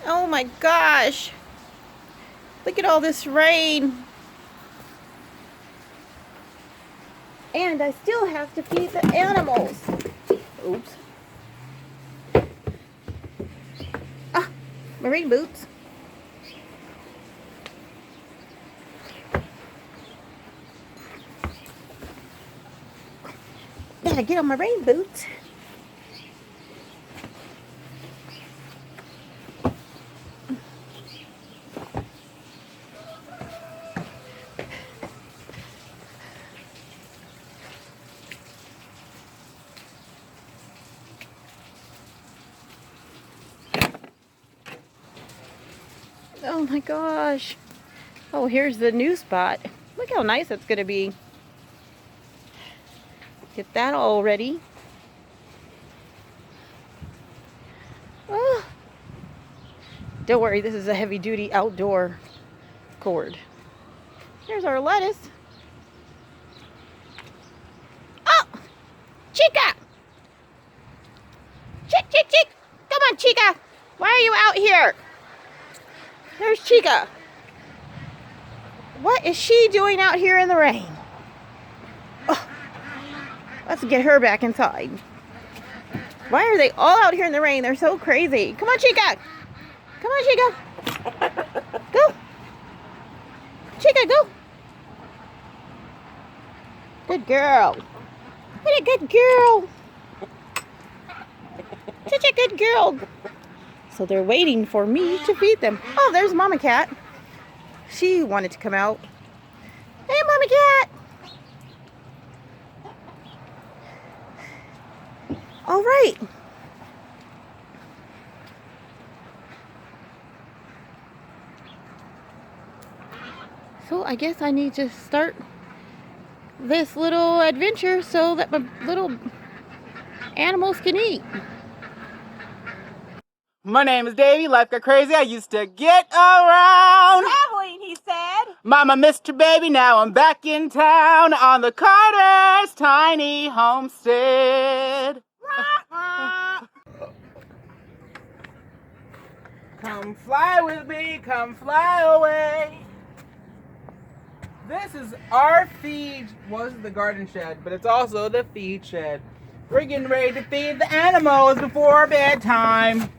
Oh my gosh. Look at all this rain. And I still have to feed the animals. Oops. Ah, my rain boots. Gotta get on my rain boots. Oh my gosh. Oh, here's the new spot. Look how nice it's gonna be. Get that all ready. Oh. Don't worry, this is a heavy duty outdoor cord. Here's our lettuce. Oh! Chica! Chick! Come on, Chica! Why are you out here? There's Chica. What is she doing out here in the rain? Oh, let's get her back inside. Why are they all out here in the rain? They're so crazy. Come on, Chica. Come on, Chica. Go. Chica, go. Good girl. What a good girl. Such a good girl. So they're waiting for me to feed them. Oh, there's Mama Cat. She wanted to come out. Hey, Mama Cat. All right. So I guess I need to start this little adventure so that my little animals can eat. My name is Davey. Life got crazy. I used to get around. Traveling, he said. Mama missed her baby. Now I'm back in town on the Carter's tiny homestead. Come fly with me. Come fly away. This is our feed. Well, this is the garden shed, but it's also the feed shed. We're getting ready to feed the animals before bedtime.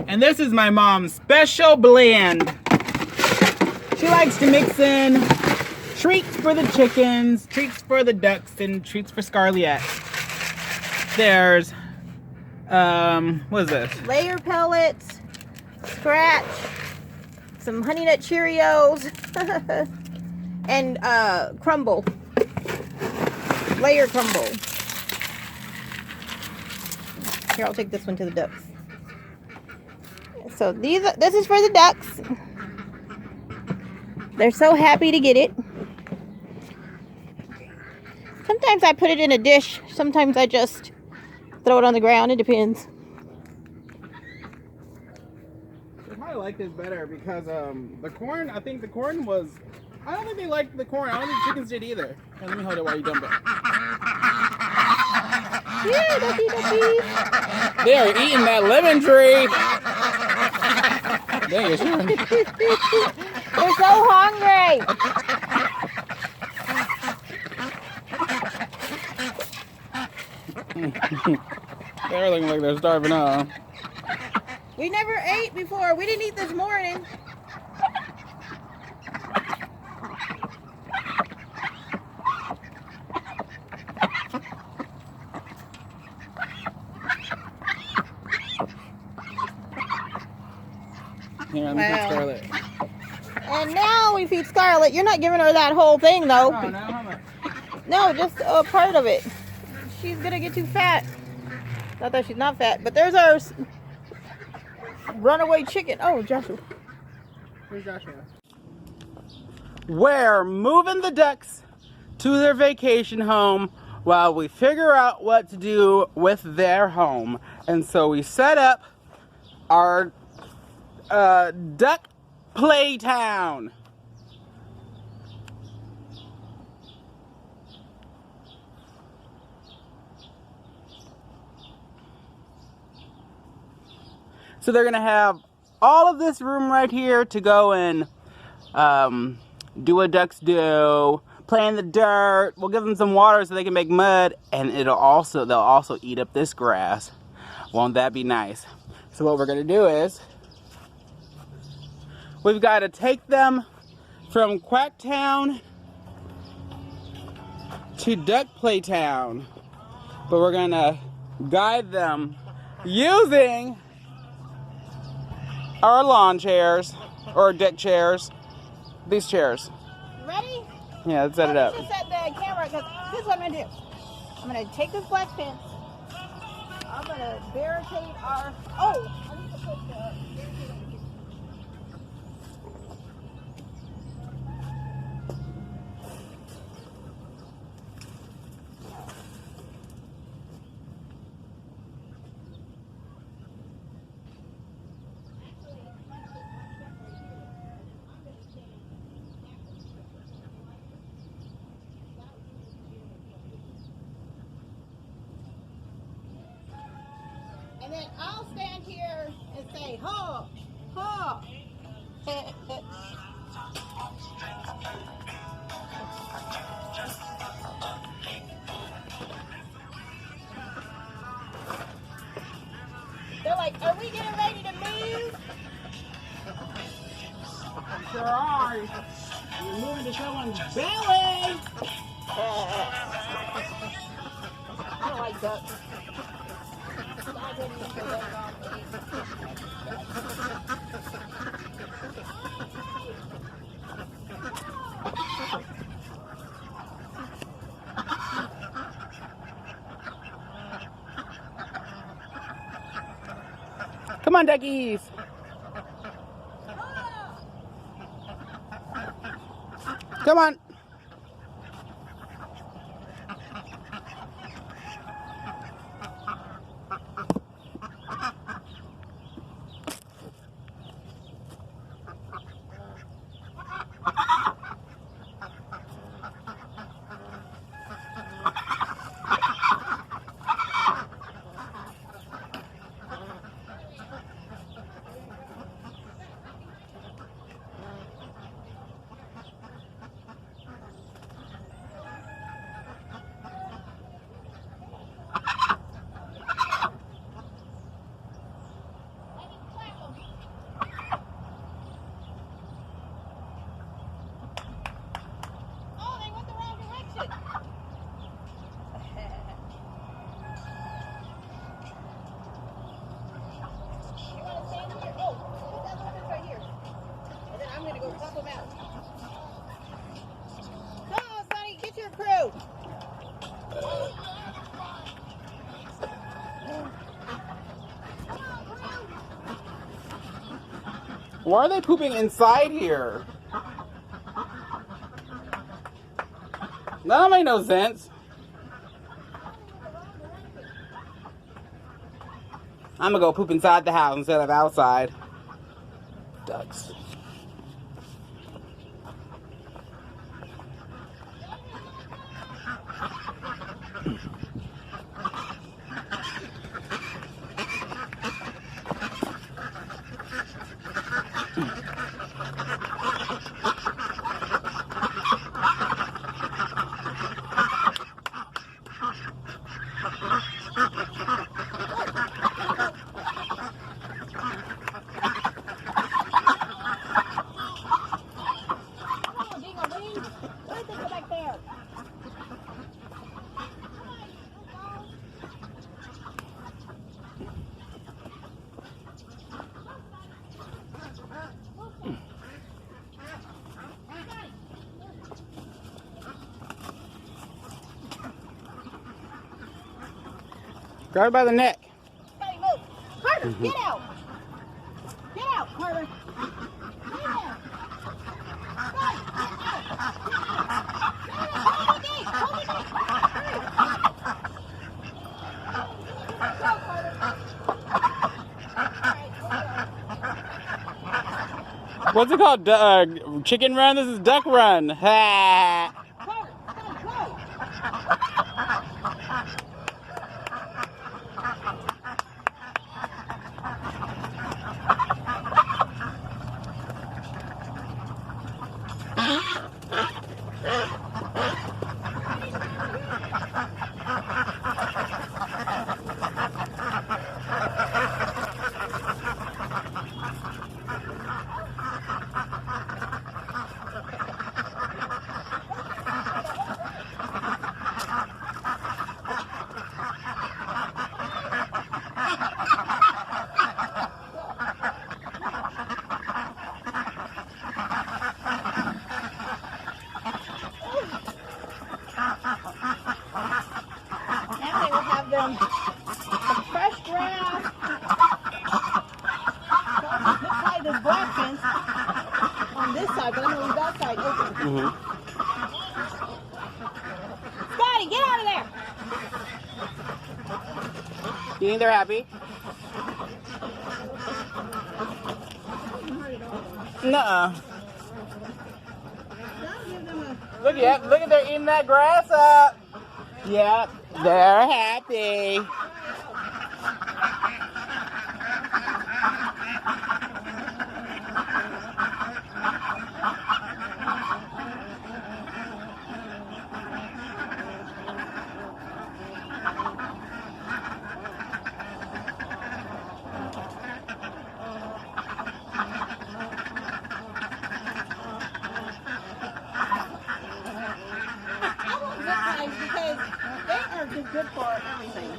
And this is my mom's special blend. She likes to mix in treats for the chickens, treats for the ducks, and treats for Scarlett. There's, what is this? Layer pellets, scratch, some Honey Nut Cheerios, and crumble. Layer crumble. Here, I'll take this one to the ducks. So this is for the ducks. They're so happy to get it. Sometimes I put it in a dish. Sometimes I just throw it on the ground. It depends. I probably like this better because the corn, I think the corn was, I don't think they liked the corn. I don't think chickens did either. Here, let me hold it while you dump it. Yeah, ducky. They are eating that lemon tree. Dang it, sure. They're so hungry. They're looking like they're starving out. We never ate before. We didn't eat this morning. Here, let me feed Scarlett. And now we feed Scarlett. You're not giving her that whole thing, though. Oh, no, how much? No, just a part of it. She's gonna get too fat. Not that she's not fat, but there's our runaway chicken. Oh, Joshua. Where's Joshua? We're moving the ducks to their vacation home while we figure out what to do with their home. And so we set up our duck playtown. So they're gonna have all of this room right here to go and do what ducks do, play in the dirt. We'll give them some water so they can make mud, and they'll also eat up this grass. Won't that be nice? So what we're gonna do is, we've got to take them from Quacktown to Duck Playtown, but we're gonna guide them using our lawn chairs or deck chairs. These chairs. You ready? Yeah, let's set it up. Just set the camera, because this is what I'm gonna do. I'm gonna take this black fence. I'm gonna barricade our. Oh, I need to put the barricade over here. And then I'll stand here and say, "Ha, ha." They're like, "Are we getting ready to move?" Sure are. You're moving to someone's belly. I don't like ducks. I didn't even put that on me. Come on, duckies. Come on. Crew. Why are they pooping inside here? That don't make no sense. I'm gonna go poop inside the house instead of outside. Ducks. Grab her by the neck. Hey, move. Carter, get out. Get out, Carter. Get out. Hold the gate. Hold the gate. Hurry. What's it called? Chicken run? This is duck run. Ha! Carter, go. Mm-hmm. Scotty, get out of there. You think they're happy? Nuh-uh. Look at they're eating that grass up. Yep, they're happy. Because they are just good for everything.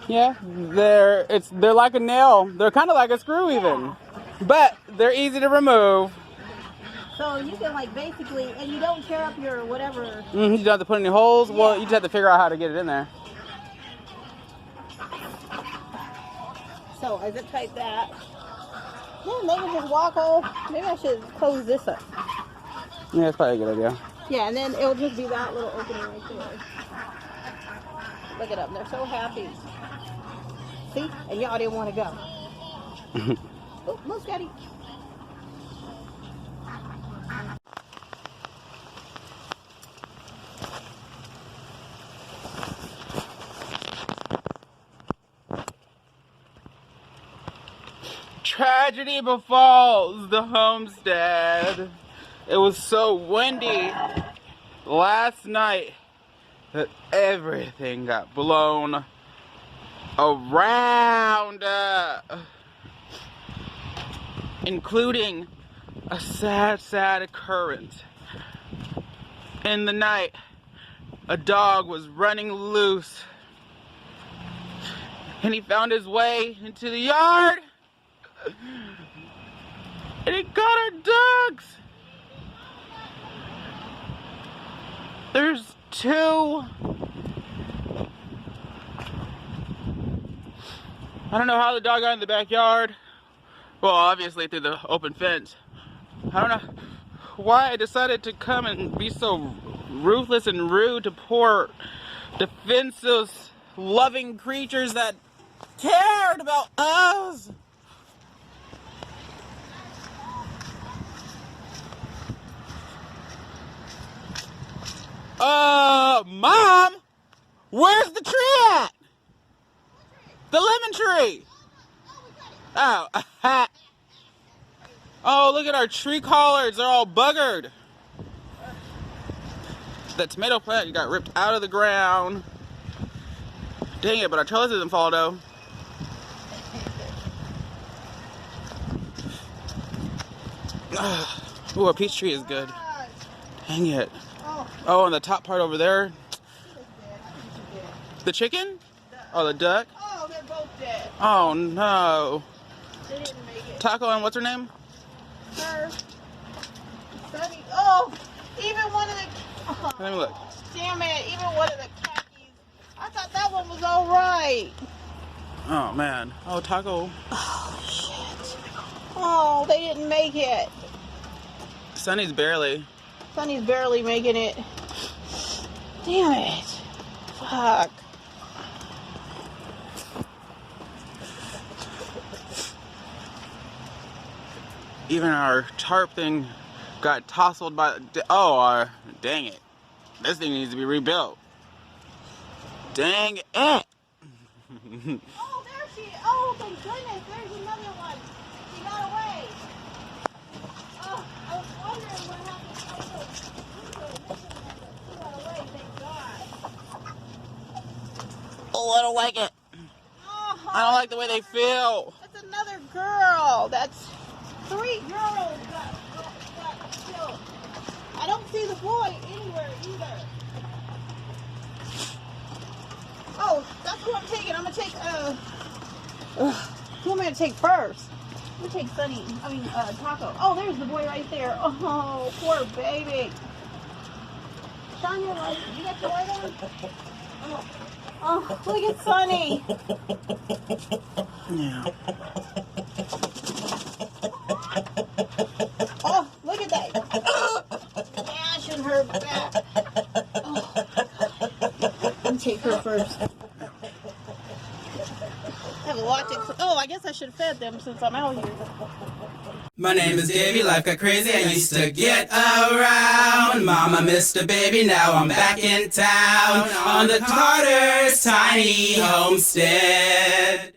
Yeah, they're like a nail. They're kind of like a screw even, but they're easy to remove. So you can like basically, and you don't tear up your whatever. You don't have to put any holes. Yeah. Well, you just have to figure out how to get it in there. So I zip tight that. Then they can just walk all. Maybe I should close this up. Yeah, that's probably a good idea. Yeah, and then it'll just be that little opening right there. Look at them, they're so happy. See? And y'all didn't want to go. Oh, look, Scotty. Tragedy befalls the homestead. It was so windy last night that everything got blown around, including a sad occurrence. In the night, a dog was running loose, and he found his way into the yard, and he got our ducks. There's two. I don't know how the dog got in the backyard. Well, obviously through the open fence. I don't know why I decided to come and be so ruthless and rude to poor, defenseless, loving creatures that cared about us. Mom, where's the tree at? The lemon tree. Oh, oh, look at our tree collards. They're all buggered. The tomato plant got ripped out of the ground. Dang it, but our trellis didn't fall though. Ooh, our peach tree is good. Dang it. Oh, and the top part over there. The chicken? Oh, the duck? Oh, they're both dead. Oh, no. They didn't make it. Taco and what's her name? Her. Sunny. Oh, even one of the. Oh, Let me look. damn it, even one of the khakis. I thought that one was all right. Oh, man. Oh, Taco. Oh, shit. Oh, they didn't make it. Sunny's barely. Sunny's barely making it. Damn it. Fuck. Even our tarp thing got tousled by. Oh, dang it. This thing needs to be rebuilt. Dang it. Oh, there she is. Oh, thank goodness. There's another one. She got away. Oh, I was wondering what happened. She got away, thank God. Oh, I don't like it. Oh, I don't like the way they feel. that's another girl. That's 3 girls got killed. I don't see the boy anywhere either. Oh, that's who I'm taking. I'm gonna take who am I gonna take first? I'm gonna take Sunny. Taco. Oh, there's the boy right there. Oh, poor baby. Shine your light. You got your light on? Oh, look at Sunny. Yeah. Oh, look at that. first. Have a lot to. Oh, I guess I should have fed them since I'm out here. My name is Davy, life got crazy, I used to get around. Mama missed a baby, now I'm back in town on the Carter's tiny homestead.